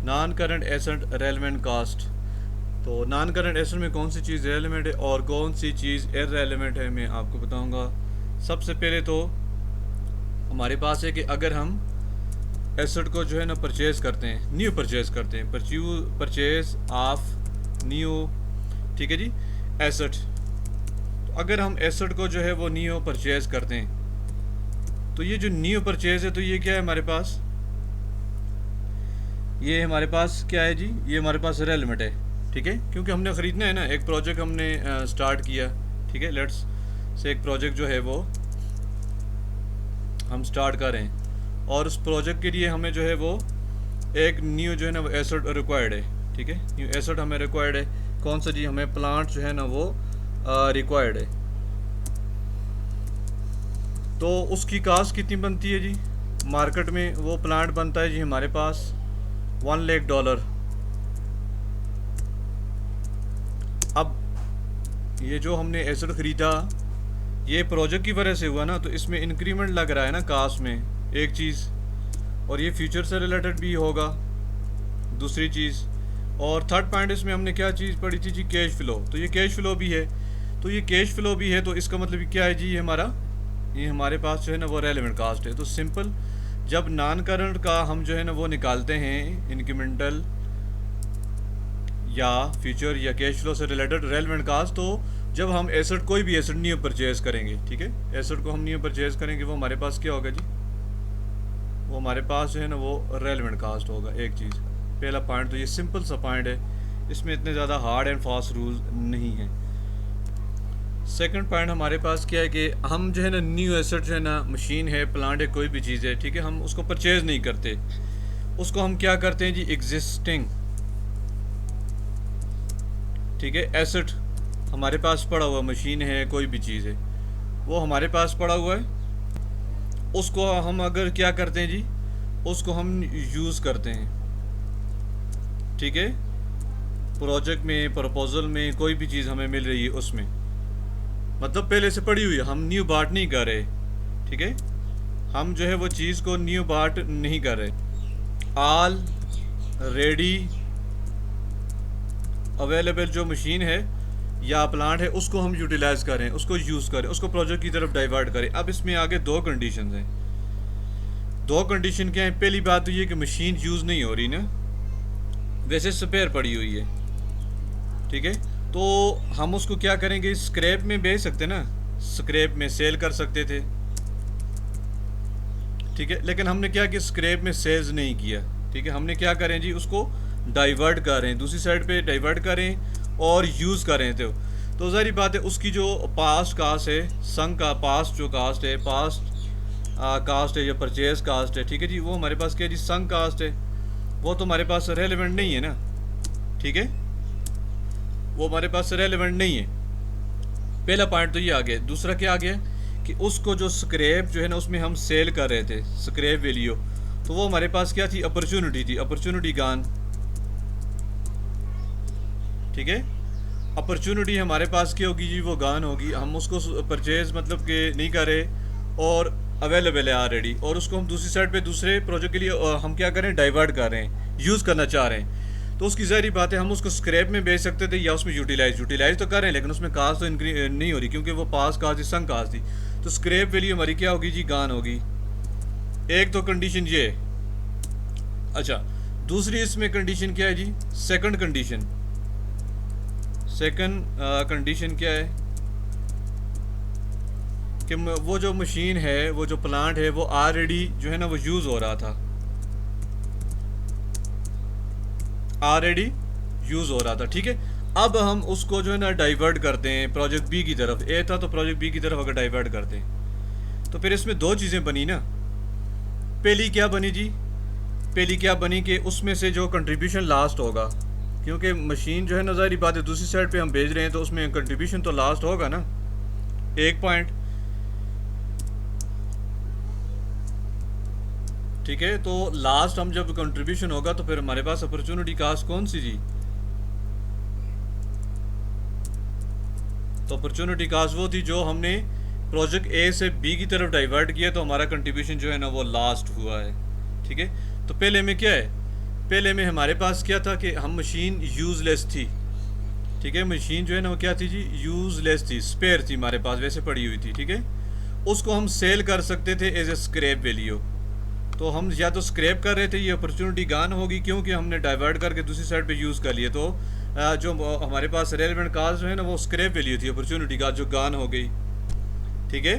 Non current asset relevant cost. तो non current asset में कौन सी चीज़ रेलेवेंट है और कौन सी चीज़ इररेलेवेंट है, मैं आपको बताऊंगा। सबसे पहले तो हमारे पास है कि अगर हम एसेट को जो है ना परचेज़ करते हैं, न्यू परचेज़ करते हैं, परचेज ऑफ न्यू, ठीक है जी, एसेट। तो अगर हम एसेट को जो है वो न्यू परचेज़ करते हैं, तो ये जो न्यू परचेज़ है, तो ये क्या है हमारे पास, ये हमारे पास क्या है जी, ये हमारे पास रेलेवेंट है, ठीक है, क्योंकि हमने ख़रीदना है ना। एक प्रोजेक्ट हमने स्टार्ट किया, ठीक है, लेट्स से एक प्रोजेक्ट जो है वो हम स्टार्ट कर रहे हैं, और उस प्रोजेक्ट के लिए हमें जो है वो एक न्यू जो है ना वो एसेट रिक्वायर्ड है, ठीक है, न्यू एसेट हमें रिक्वायर्ड है। कौन सा जी, हमें प्लांट जो है ना वो रिक्वायर्ड है। तो उसकी कास्ट कितनी बनती है जी, मार्केट में वो प्लांट बनता है जी हमारे पास $1 लाख। अब ये जो हमने एसेट ख़रीदा, ये प्रोजेक्ट की वजह से हुआ ना, तो इसमें इंक्रीमेंट लग रहा है ना कास्ट में, एक चीज़, और ये फ्यूचर से रिलेटेड भी होगा, दूसरी चीज़। और थर्ड पॉइंट इसमें हमने क्या चीज़ पढ़ी थी जी, कैश फ्लो। तो ये कैश फ्लो भी है, तो ये कैश फ्लो भी है, तो इसका मतलब क्या है जी, ये हमारे पास जो है ना वो रेलेवेंट कास्ट है। तो सिंपल, जब नॉन करंट का हम जो है ना वो निकालते हैं इंक्रीमेंटल या फ्यूचर या कैश फ्लो से रिलेटेड रेलेवेंट कास्ट, तो जब हम एसेट, कोई भी एसेट न्यू परचेज करेंगे, ठीक है, एसेट को हम न्यू परचेज करेंगे, वो हमारे पास क्या होगा जी, वो हमारे पास जो है ना वो रेलेवेंट कास्ट होगा। एक चीज़, पहला पॉइंट तो ये सिंपल सा पॉइंट है, इसमें इतने ज़्यादा हार्ड एंड फास्ट रूल नहीं है। सेकंड पॉइंट हमारे पास क्या है कि हम जो है ना न्यू एसेट जो है ना, मशीन है, प्लांट है, कोई भी चीज़ है, ठीक है, हम उसको परचेज नहीं करते, उसको हम क्या करते हैं जी, एग्जिस्टिंग, ठीक है, एसेट हमारे पास पड़ा हुआ, मशीन है, कोई भी चीज़ है, वो हमारे पास पड़ा हुआ है, उसको हम अगर क्या करते हैं जी, उसको हम यूज़ करते हैं, ठीक है, प्रोजेक्ट में, प्रपोजल में, कोई भी चीज़ हमें मिल रही है उसमें, मतलब पहले से पड़ी हुई है, हम न्यू बार्ट नहीं कर रहे, ठीक है, हम जो है वो चीज़ को न्यू बार्ट नहीं कर रहे। ऑल रेडी अवेलेबल जो मशीन है या प्लांट है, उसको हम यूटिलाइज करें, उसको यूज़ करें, उसको प्रोजेक्ट की तरफ डाइवर्ट करें। अब इसमें आगे दो कंडीशन हैं। दो कंडीशन क्या है, पहली बात तो ये कि मशीन यूज़ नहीं हो रही ना, वैसे स्पेयर पड़ी हुई है, ठीक है, तो हम उसको क्या करेंगे, स्क्रैप में बेच सकते ना, स्क्रैप में सेल कर सकते थे, ठीक है, लेकिन हमने क्या कि स्क्रैप में सेल्स नहीं किया, ठीक है, हमने क्या करें जी, उसको डाइवर्ट करें, दूसरी साइड पे डाइवर्ट करें और यूज़ करें। तो ज़ाहिर बात है, उसकी जो पास्ट कास्ट है, संग का पास्ट जो कास्ट है, पास्ट कास्ट है या परचेज कास्ट है, ठीक है जी, वो हमारे पास क्या जी, संग कास्ट है, वो तो हमारे पास रेलेवेंट नहीं है ना, ठीक है, वो हमारे पास रेलेवेंट नहीं है। पहला पॉइंट तो ये आ गया। दूसरा क्या आ गया कि उसको जो स्क्रैप जो है ना, उसमें हम सेल कर रहे थे, स्क्रैप वैल्यू, तो वो हमारे पास क्या थी, अपॉर्चुनिटी थी, अपॉर्चुनिटी गान, ठीक है, अपॉर्चुनिटी हमारे पास क्या होगी जी, वो गान होगी, हम उसको परचेज मतलब कि नहीं कर रहे और अवेलेबल है ऑलरेडी, और उसको हम दूसरी साइड पे दूसरे प्रोजेक्ट के लिए हम क्या कर रहे हैं, डाइवर्ट कर रहे हैं, यूज़ करना चाह रहे हैं। तो उसकी ज़ाहिर बात है, हम उसको स्क्रैप में बेच सकते थे या उसमें यूटिलाइज तो कर रहे हैं, लेकिन उसमें कास्ट तो नहीं हो रही, क्योंकि वो पास कास्ट थी, संग कास्ट थी, तो स्क्रैप वैल्यू हमारी क्या होगी जी, गान होगी। एक तो कंडीशन ये। अच्छा, दूसरी इसमें कंडीशन क्या है जी, सेकंड कंडीशन क्या है कि वो जो मशीन है, वो जो प्लांट है, वो ऑलरेडी जो है ना वो यूज़ हो रहा था, ऑलरेडी यूज़ हो रहा था, ठीक है। अब हम उसको जो है ना डाइवर्ट करते हैं प्रोजेक्ट बी की तरफ, ए था तो प्रोजेक्ट बी की तरफ अगर डाइवर्ट करते हैं, तो फिर इसमें दो चीज़ें बनी ना। पहली क्या बनी जी, पहली क्या बनी कि उसमें से जो कंट्रीब्यूशन लास्ट होगा, क्योंकि मशीन जो है ना, ज़ाहिर बात है, दूसरी साइड पे हम भेज रहे हैं, तो उसमें कंट्रीब्यूशन तो लास्ट होगा ना, एक पॉइंट, ठीक है। तो लास्ट हम जब कंट्रीब्यूशन होगा, तो फिर हमारे पास अपॉर्चुनिटी कास्ट कौन सी जी, तो अपॉर्चुनिटी कास्ट वो थी जो हमने प्रोजेक्ट ए से बी की तरफ डाइवर्ट किया, तो हमारा कंट्रीब्यूशन जो है ना वो लास्ट हुआ है, ठीक है। तो पहले में क्या है, पहले में हमारे पास क्या था कि हम मशीन यूज़लेस थी, ठीक है, मशीन जो है ना वो क्या थी जी, यूज़लेस थी, स्पेयर थी हमारे पास, वैसे पड़ी हुई थी, ठीक है। उसको हम सेल कर सकते थे एज ए स्क्रैप वैल्यू। तो हम या तो स्क्रैप कर रहे थे, ये अपॉर्चुनिटी गान होगी क्योंकि हमने डाइवर्ट करके दूसरी साइड पे यूज़ कर लिए। तो जो हमारे पास रेलेवेंट कास्ट जो है ना वो स्क्रैप वैल्यू थी, अपॉर्चुनिटी कास्ट जो गान हो गई, ठीक है।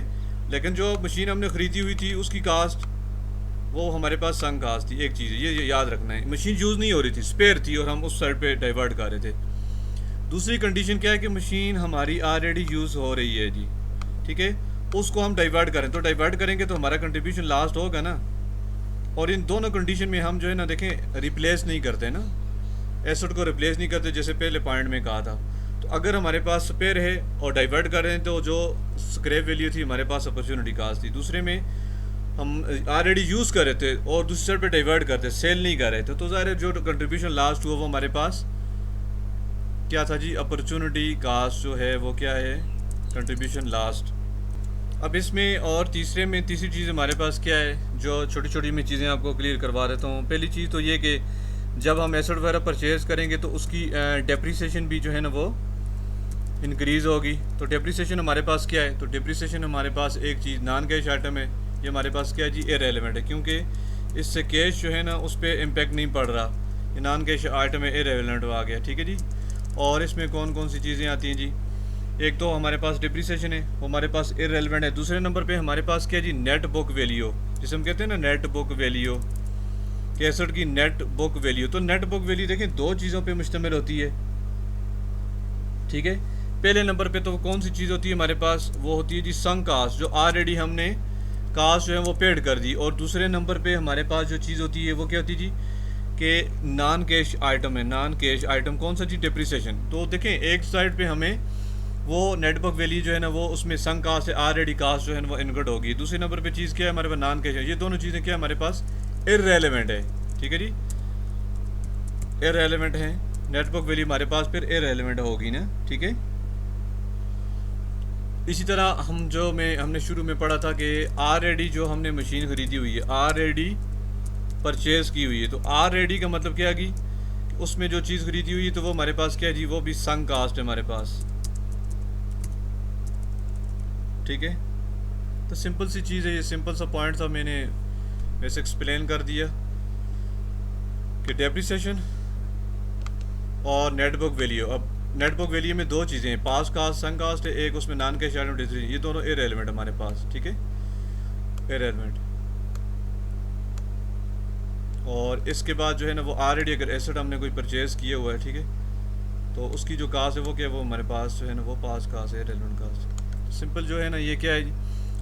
लेकिन जो मशीन हमने ख़रीदी हुई थी उसकी कास्ट वो हमारे पास संक कास्ट थी। एक चीज़ ये याद रखना है, मशीन यूज़ नहीं हो रही थी, स्पेयर थी और हम उस साइड पे डाइवर्ट कर रहे थे। दूसरी कंडीशन क्या है कि मशीन हमारी ऑलरेडी यूज़ हो रही है जी, ठीक है, उसको हम डाइवर्ट करें। तो डाइवर्ट करेंगे तो हमारा कंट्रीब्यूशन लास्ट होगा ना। और इन दोनों कंडीशन में हम जो है ना देखें रिप्लेस नहीं करते ना, एसेट को रिप्लेस नहीं करते जैसे पहले पॉइंट में कहा था। तो अगर हमारे पास स्पेयर है और डाइवर्ट कर रहे हैं तो जो स्क्रैप वैल्यू थी हमारे पास अपॉर्चुनिटी कास्ट थी। दूसरे में हम ऑलरेडी यूज़ कर रहे थे और दूसरी साइड पे डाइवर्ट करते, सेल नहीं कर रहे थे, तो ज़ाहिर जो कंट्रीब्यूशन लास्ट हुआ वो हमारे पास क्या था जी, अपॉर्चुनिटी कास्ट जो है वो क्या है, कंट्रीब्यूशन लास्ट। अब इसमें और तीसरे में तीसरी चीज़ हमारे पास क्या है, जो छोटी छोटी मैं चीज़ें आपको क्लियर करवा देता हूँ। पहली चीज़ तो ये कि जब हम एसेट वगैरह परचेज़ करेंगे तो उसकी डेप्रिसिएशन भी जो है ना वो इंक्रीज़ होगी। तो डेप्रिसिएशन हमारे पास क्या है, तो डेप्रिसिएशन हमारे पास एक चीज़ नॉन कैश आइटम है, ये हमारे पास क्या है जी, इररेलेवेंट है, क्योंकि इससे कैश जो है ना उस पर इम्पेक्ट नहीं पड़ रहा, ये नॉन कैश आइटम है, इररेलेवेंट आ गया, ठीक है जी। और इसमें कौन कौन सी चीज़ें आती हैं जी, एक तो हमारे पास डिप्रिसिएशन है, वो हमारे पास इररेलेवेंट है। दूसरे नंबर पे हमारे पास क्या जी, नेट बुक वैल्यू, जिसे हम कहते हैं ना नेट बुक वैल्यू, कि एसेट की नेट बुक वैल्यू। तो नेट बुक वैल्यू देखें दो चीज़ों पे मुश्तमिल होती है, ठीक है। पहले नंबर पे तो कौन सी चीज़ होती है हमारे पास, वो होती है जी संक कास्ट, जो ऑलरेडी हमने कास्ट जो है वो पेड कर दी। और दूसरे नंबर पे हमारे पास जो चीज़ होती है वो क्या होती है जी, कि नॉन कैश आइटम है। नॉन कैश आइटम कौन सा जी, डिप्रिसिएशन। तो देखें एक साइड पे हमें वो नेट बुक वैल्यू जो है ना वो उसमें संक कास्ट है, ऑलरेडी कास्ट जो है ना वो इनकर्ड होगी। दूसरे नंबर पे चीज़ क्या है हमारे पास, नॉन कैश है। ये दोनों चीज़ें क्या हमारे पास इररेलेवेंट है, ठीक है जी, इररेलेवेंट है। नेट बुक वैल्यू हमारे पास फिर इररेलेवेंट होगी ना, ठीक है। इसी तरह हमने शुरू में पढ़ा था कि ऑलरेडी जो हमने मशीन खरीदी हुई है, ऑलरेडी परचेज़ की हुई है, तो ऑलरेडी का मतलब क्या है कि उसमें जो चीज़ खरीदी हुई है तो वो हमारे पास क्या है जी, वो भी संक कास्ट है हमारे पास, ठीक है। तो सिंपल सी चीज़ है, ये सिंपल सा पॉइंट था, मैंने वैसे एक्सप्लेन कर दिया कि डेप्रिसिएशन और नेट बुक वैल्यू। अब नेट बुक वैल्यू में दो चीज़ें हैं, पास कास्ट संक कास्ट है, एक उसमें नॉन कैश आइटम, ये दोनों इररेलेवेंट हमारे पास, ठीक है, इररेलेवेंट। और इसके बाद जो है ना वो ऑलरेडी अगर एसेट हमने कोई परचेज़ किया हुआ है, ठीक है, तो उसकी जो कास्ट है वो क्या है, वो हमारे पास जो है ना वो पास कास्ट है, इररेलेवेंट कास्ट। सिंपल जो है ना ये क्या है,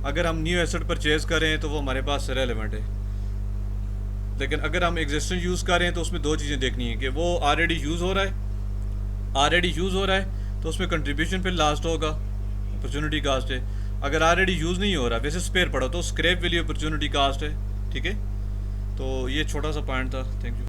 अगर हम न्यू एसेट परचेज़ करें तो वो हमारे पास इररेलेवेंट है। लेकिन अगर हम एग्जिस्टिंग यूज़ कर रहे हैं तो उसमें दो चीज़ें देखनी है कि वो ऑलरेडी यूज़ हो रहा है, ऑलरेडी यूज़ हो रहा है तो उसमें कंट्रीब्यूशन फिर लास्ट होगा, अपॉर्चुनिटी कास्ट है। अगर ऑलरेडी यूज़ नहीं हो रहा, वैसे स्पेयर पड़ा तो स्क्रैप वैल्यू अपॉर्चुनिटी कास्ट है, ठीक है। तो ये छोटा सा पॉइंट था। Thank you.